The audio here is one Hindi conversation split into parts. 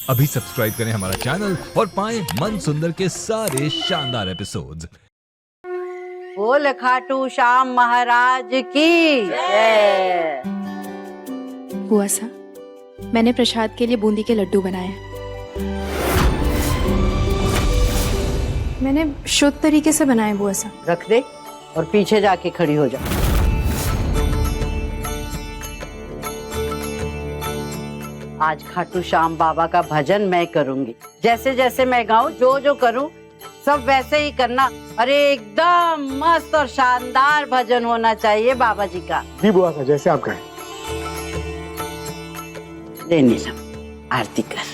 अभी सब्सक्राइब करें हमारा चैनल और पाएं मन सुंदर के सारे शानदार एपिसोड्स। बोल खाटू श्याम महाराज की जय। बुआ सा, मैंने प्रसाद के लिए बूंदी के लड्डू बनाए हैं। मैंने शुद्ध तरीके से बनाए बुआ सा। रख दे और पीछे जाके खड़ी हो जा। आज खाटू श्याम बाबा का भजन मैं करूंगी। जैसे जैसे मैं गाऊं, जो जो करूं सब वैसे ही करना। अरे एकदम मस्त और शानदार भजन होना चाहिए बाबा जी का। जी बुआ सा, जैसे आप कहें। ले नीलम, आरती कर।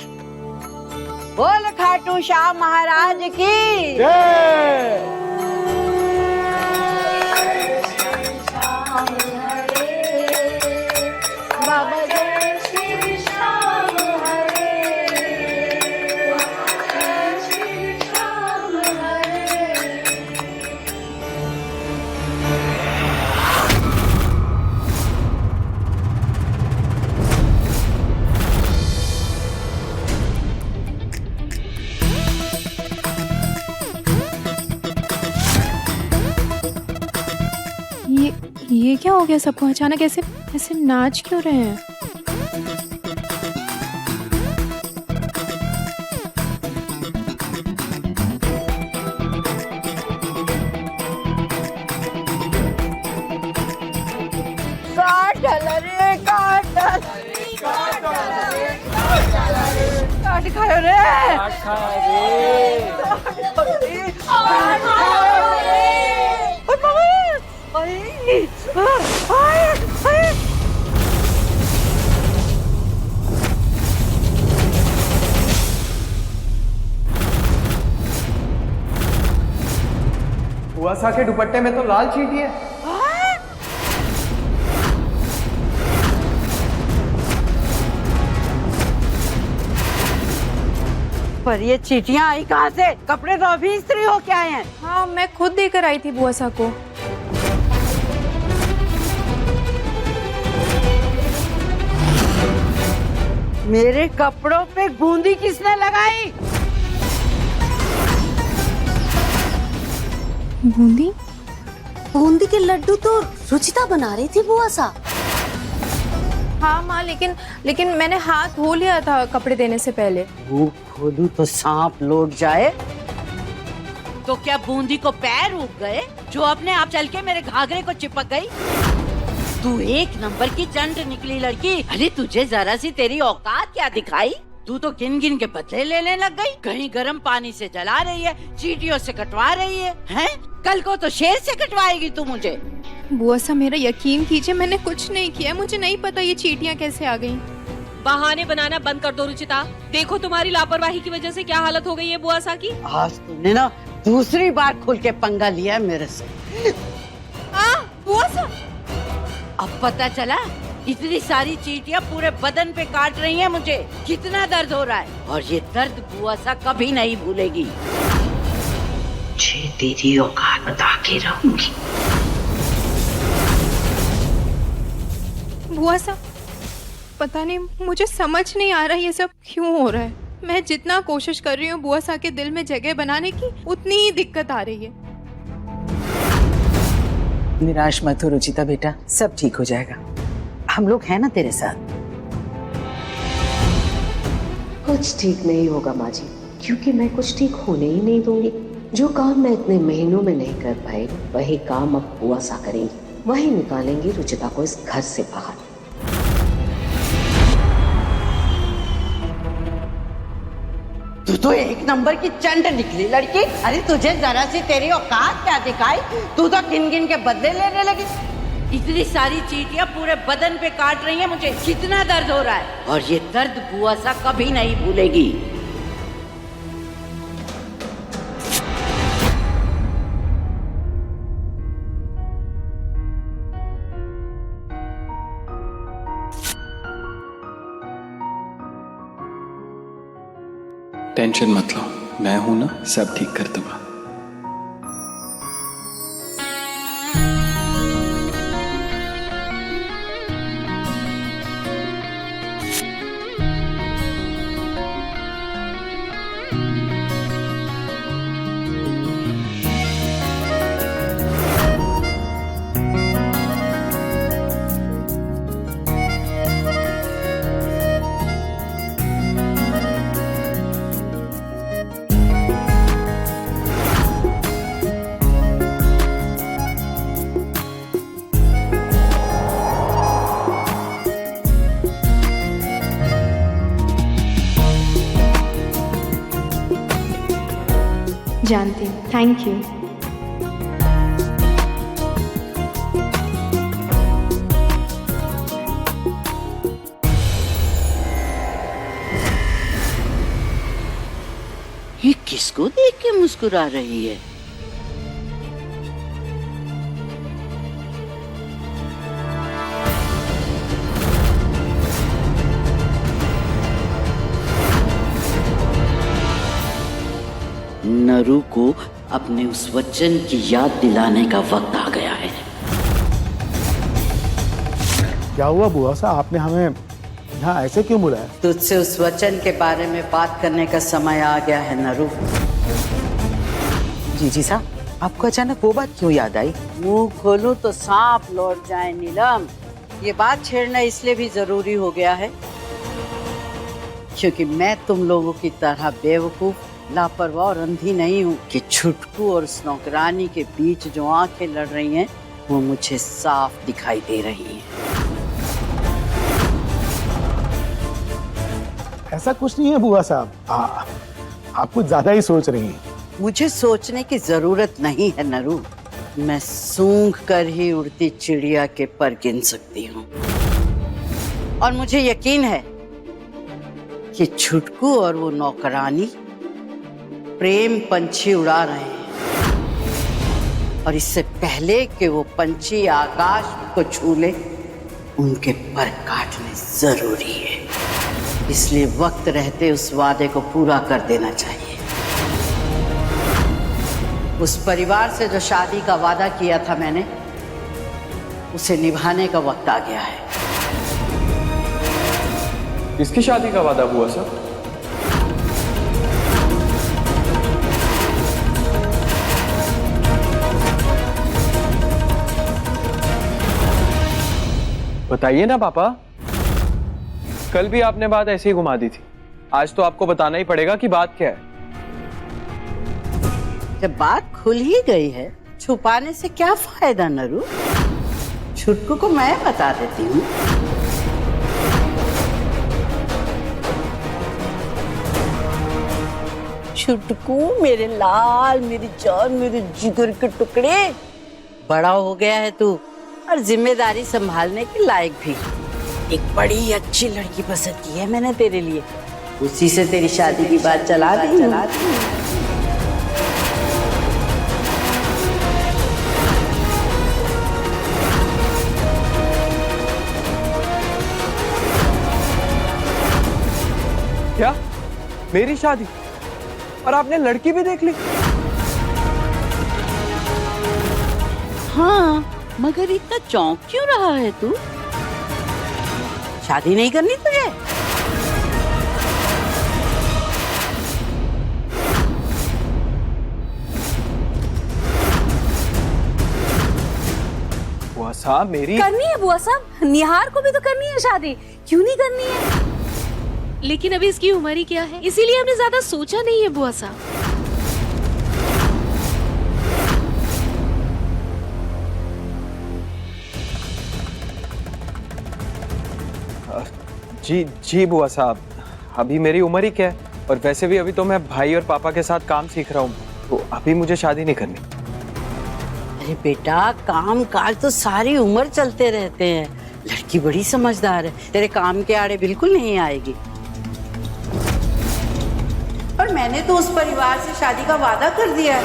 बोल खाटू श्याम महाराज की जय। बाबा जय श्री श्याम ये क्या हो गया सबको? अचानक ऐसे ऐसे नाच क्यों रहे हैं? काट रे काट खायो रे। बुआ सा के दुपट्टे में तो लाल चींटी है। पर ये चीटियां आई कहाँ से? कपड़े तो अभी इस्त्री हो के आए हैं। हाँ, मैं खुद देकर आई थी बुआ सा को। मेरे कपड़ों पे बूंदी किसने लगाई? बूंदी? बूंदी के लड्डू तो रुचिता बना रही थी बुआ सा। हाँ माँ, लेकिन मैंने हाथ धो लिया था कपड़े देने से पहले। मुंह खोलूं तो सांप लौट जाए। तो क्या बूंदी को पैर उग गए जो अपने आप चल के मेरे घाघरे को चिपक गई? तू एक नंबर की चंट निकली लड़की। अरे तुझे जरा सी तेरी औकात क्या दिखाई? तू तो गिन गिन के बदले लेने लग गई। कहीं गर्म पानी से जला रही है, चींटियों से कटवा रही है, हैं? कल को तो शेर से कटवाएगी तू मुझे। बुआ सा, मेरा यकीन कीजिए, मैंने कुछ नहीं किया। मुझे नहीं पता ये चींटियां कैसे आ गईं। बहाने बनाना बंद कर दो रुचिता। देखो तुम्हारी लापरवाही की वजह से क्या हालत हो गई है बुआ सा की। आज तूने ना दूसरी बार खुल के पंगा लिया है मेरे से। बुआ सा, अब पता चला इतनी सारी चींटियां पूरे बदन पे काट रही हैं मुझे। कितना दर्द हो रहा है और ये दर्द बुआ सा कभी नहीं भूलेगी। मुझे तेरी औकात बता के रहूंगी। बुआ सा, पता नहीं, मुझे समझ नहीं आ रहा ये सब क्यों हो रहा है। मैं जितना कोशिश कर रही हूँ बुआ सा के दिल में जगह बनाने की, उतनी ही दिक्कत आ रही है। निराश मत हो रुचिता बेटा, सब ठीक हो जाएगा। हम लोग हैं ना तेरे साथ। कुछ ठीक नहीं होगा माँ जी, क्योंकि मैं कुछ ठीक होने ही नहीं दूंगी। जो काम मैं इतने महीनों में नहीं कर पाई, वही काम अब बुआ सा करेंगी। वही निकालेंगी रुचिता को इस घर से बाहर। तू तो एक नंबर की चंट निकली लड़की। अरे तुझे जरा सी तेरी औकात क्या दिखाई? तू तो गिन गिन के बदले लेने लगी। इतनी सारी चींटियां पूरे बदन पे काट रही हैं मुझे। कितना दर्द हो रहा है और ये दर्द बुआ सा कभी नहीं भूलेगी। टेंशन मत लो, मैं हूं ना, सब ठीक कर दूंगा। जानती हूँ, थैंक यू। ये किसको देख के मुस्कुरा रही है? नरू को अपने उस वचन की याद दिलाने का वक्त आ गया है। क्या हुआ बुआ साहब, आपने हमें यहाँ ऐसे क्यों बुलाया? तुझसे उस वचन के बारे में बात करने का समय आ गया है नरू। जी साहब, आपको अचानक वो बात क्यों याद आई? मुंह खोलूं तो सांप लौट जाए नीलम। ये बात छेड़ना इसलिए भी जरूरी हो गया है क्योंकि मैं तुम लोगों की तरह बेवकूफ, लापरवाह और अंधी नहीं हूँ कि छुटकू और उस नौकरानी के बीच जो आंखें लड़ रही हैं वो मुझे साफ दिखाई दे रही हैं। ऐसा कुछ नहीं है बुआ साहब, आप कुछ ज्यादा ही सोच रही हैं। मुझे सोचने की जरूरत नहीं है नरू। मैं सूंघ कर ही उड़ती चिड़िया के पर गिन सकती हूँ और मुझे यकीन है कि छुटकू और वो नौकरानी प्रेम पंछी उड़ा रहे हैं और इससे पहले कि वो पंछी आकाश को छू ले उनके पर काटने जरूरी है। इसलिए वक्त रहते उस वादे को पूरा कर देना चाहिए। उस परिवार से जो शादी का वादा किया था मैंने, उसे निभाने का वक्त आ गया है। किसकी शादी का वादा हुआ सर? बताइए ना पापा, कल भी आपने बात ऐसे ही घुमा दी थी, आज तो आपको बताना ही पड़ेगा कि बात क्या है। जब बात खुल ही गई है, छुपाने से क्या फायदा नरू? छुटकू को मैं बता देती हूँ। छुटकू मेरे लाल, मेरी जान, मेरे जिगर के टुकड़े, बड़ा हो गया है तू और जिम्मेदारी संभालने के लायक भी। एक बड़ी अच्छी लड़की पसंद की है मैंने तेरे लिए, उसी से तेरी शादी की बात चला दी। क्या मेरी शादी? और आपने लड़की भी देख ली? हाँ, मगर इतना चौंक क्यों रहा है तू? शादी नहीं करनी तुझे? बुआ साहब मेरी करनी है बुआ साहब, निहार को भी तो करनी है शादी, क्यों नहीं करनी है? लेकिन अभी इसकी उम्र ही क्या है, इसीलिए हमने ज्यादा सोचा नहीं है बुआ साहब। जी बुआ साहब, अभी मेरी उम्र ही क्या है, और वैसे भी अभी तो मैं भाई और पापा के साथ काम सीख रहा हूँ, तो अभी मुझे शादी नहीं करनी। अरे बेटा, काम काज तो सारी उम्र चलते रहते हैं। लड़की बड़ी समझदार है, तेरे काम के आड़े बिल्कुल नहीं आएगी। और मैंने तो उस परिवार से शादी का वादा कर दिया है।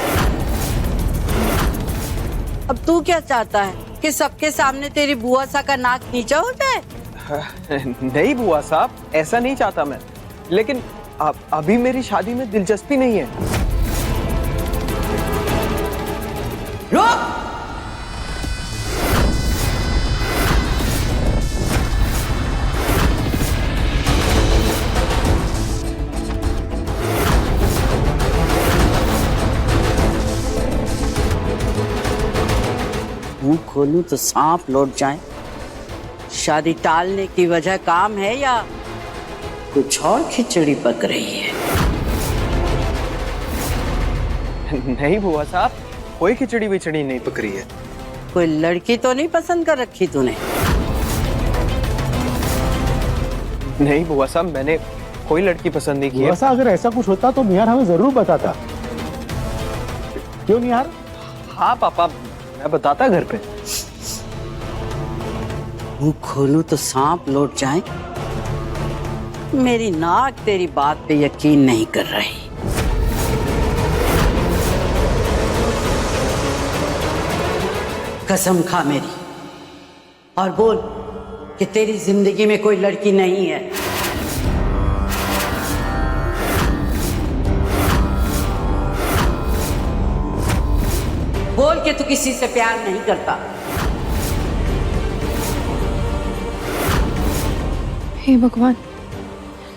अब तू क्या चाहता है कि सबके सामने तेरी बुआ सा का नाक नीचा हो जाए? नहीं बुआ साहब, ऐसा नहीं चाहता मैं, लेकिन अभी मेरी शादी में दिलचस्पी नहीं है। रुक! मुंह खोलूं तो सांप लौट जाए। शादी टालने की वजह काम है या कुछ और खिचड़ी पक रही है? नहीं बुआ साहब, कोई खिचड़ी विचड़ी नहीं पक रही है। कोई लड़की तो नहीं पसंद कर रखी तूने? नहीं बुआ साहब, मैंने कोई लड़की पसंद नहीं की है। बुआ साहब, अगर ऐसा कुछ होता तो मियार हमें जरूर बताता। क्यों निहार? हाँ पापा, मैं बताता घर पे। मुंह खोलूं तो सांप लौट जाए। मेरी नाक तेरी बात पे यकीन नहीं कर रही। कसम खा मेरी और बोल कि तेरी जिंदगी में कोई लड़की नहीं है। बोल के तू किसी से प्यार नहीं करता। हे भगवान,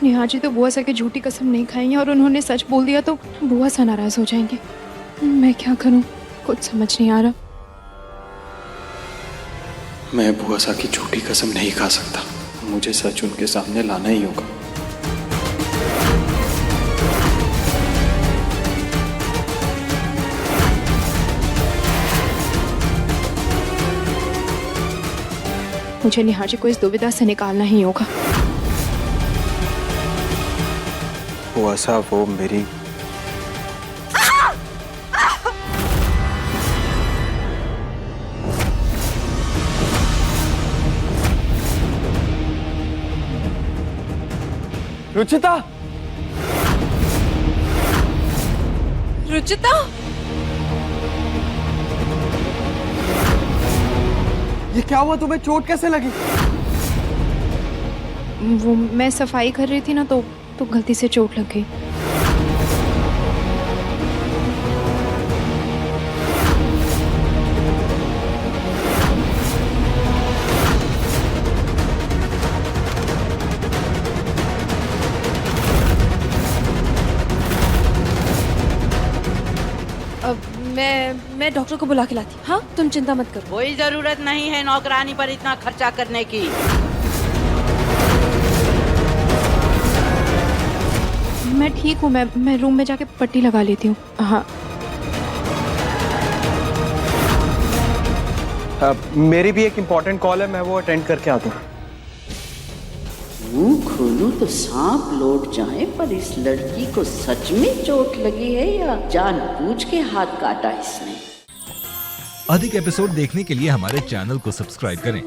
नेहा जी तो बुआ सा की झूठी कसम नहीं खाएंगे और उन्होंने सच बोल दिया तो बुआ सा नाराज हो जाएंगे। मैं क्या करूं, कुछ समझ नहीं आ रहा। मैं बुआ सा की झूठी कसम नहीं खा सकता, मुझे सच उनके सामने लाना ही होगा। मुझे नेहा जी को इस दुविधा से निकालना ही होगा। बुआ साहब, वो मेरी रुचिता। रुचिता, ये क्या हुआ? तुम्हें चोट कैसे लगी? वो मैं सफाई कर रही थी ना तो गलती से चोट लग गई। मैं डॉक्टर को बुला के लाती। हाँ, तुम चिंता मत करो। कोई जरूरत नहीं है नौकरानी पर इतना खर्चा करने की। मैं ठीक हूँ, मैं रूम में जाके पट्टी लगा लेती हूँ। हाँ। मेरी भी एक इम्पोर्टेंट कॉल है, मैं वो अटेंड करके आता हूँ। मुंह खोलूं तो सांप लौट जाए, पर इस लड़की को सच में चोट लगी है या जानबूझ के हाथ काटा इसने। अधिक एपिसोड देखने के लिए हमारे चैनल को सब्सक्राइब करें